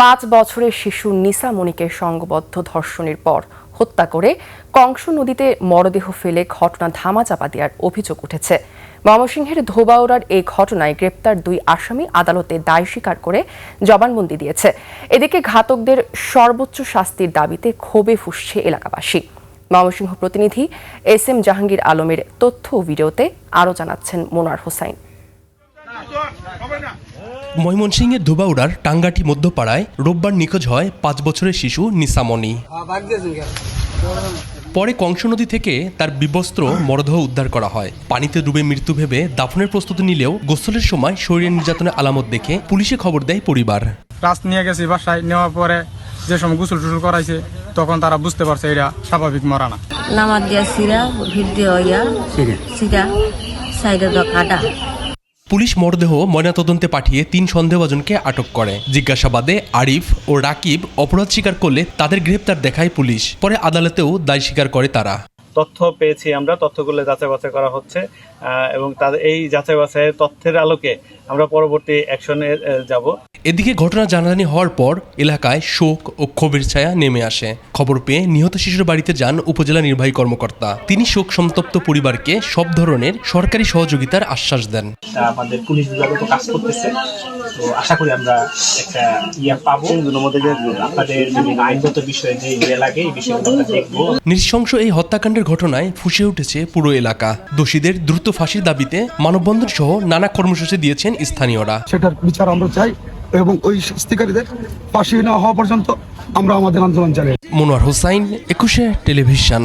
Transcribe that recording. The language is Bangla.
5 বছরের শিশু নিসা মনিকে সংঘবদ্ধ ধর্ষণের পর হত্যা করে কংস নদীতে মরদেহ ফেলে ঘটনা ধামাচাপা দেওয়ার অভিযোগ উঠেছে। ময়মনসিংহের ধোবাউড়ার এই ঘটনায় গ্রেপ্তার 2 আসামি আদালতে দায় স্বীকার করে জবানবন্দি দিয়েছে। এদিকে ঘাতকদের সর্বোচ্চ শাস্তির দাবিতে ক্ষোভে ফুঁসছে এলাকাবাসী। ময়মনসিংহ প্রতিনিধি SM জাহাঙ্গীর আলমের তথ্য ও ভিডিওতে আরও জানাচ্ছেন মোনার হোসাইন। ময়মনসিংহের ধোবাউড়ার টাঙ্গাটি মধ্যপাড়ায় রোববার নিখোঁজ হয় 5 বছরের শিশু নিসা মনি। পরে কংস নদী থেকে তার বিবস্ত্র মরদেহ উদ্ধার করা হয়। পানিতে ডুবে মৃত্যু ভেবে দাফনের প্রস্তুতি নিলেও গোসলের সময় শরীরে নির্যাতনের আলামত দেখে পুলিশে খবর দেয় পরিবার। রাত নিয়ে গেছে বাসায়, নেওয়ার পরে যে সময় গোসল টুসল করাইছে তখন তারা বুঝতে পারছে এটা স্বাভাবিক মরা না। নামাজ দিয়া সিরা ভিড় হইয়া সিরা সাইডে কাটা। পুলিশ মরদেহ ময়নাতদন্তে পাঠিয়ে 3 সন্দেহভাজনকে আটক করে। জিজ্ঞাসাবাদে আরিফ ও রাকিব অপরাধ স্বীকার করলে তাদের গ্রেপ্তার দেখায় পুলিশ। পরে আদালতেও দায় স্বীকার করে তারা। তথ্য পেয়েছি আমরা, তথ্যগুলো যাচাই বাছাই করা হচ্ছে এবং তাদের এই যাচাই বাছাইয়ের তথ্যের আলোকে আমরা পরবর্তী অ্যাকশনে যাব। এদিকে ঘটনা জানাজানি হওয়ার পর এলাকায় শোক ও ক্ষোভের ছায়া নেমে আসে। খবর পেয়ে নিহত শিশুর বাড়িতে যান উপজেলা নির্বাহী কর্মকর্তা। তিনি শোক সন্তপ্ত পরিবারকে সব ধরনের সরকারি সহযোগিতার আশ্বাস দেন। আমাদের পুলিশ বিভাগ তো কাজ করতেছে, তো আশা করি আমরা একটা পাবো। আপনাদের আইনগত বিষয়ে যে লাগে এই বিষয়গুলো আমরা দেখবো। নৃশংস এই হত্যাকাণ্ডের ঘটনায় ফুঁসে উঠেছে পুরো এলাকা। দোষীদের দ্রুত ফাঁসির দাবিতে মানববন্ধন সহ নানা কর্মসূচি দিয়েছেন স্থানীয়রা। সেটার বিচার আমরা চাই এবং ওই শাস্তিকারীদের ফাঁসি না হওয়া পর্যন্ত আমরা আমাদের আন্দোলন চালাই। মোনার হোসাইন, 21 টেলিভিশন।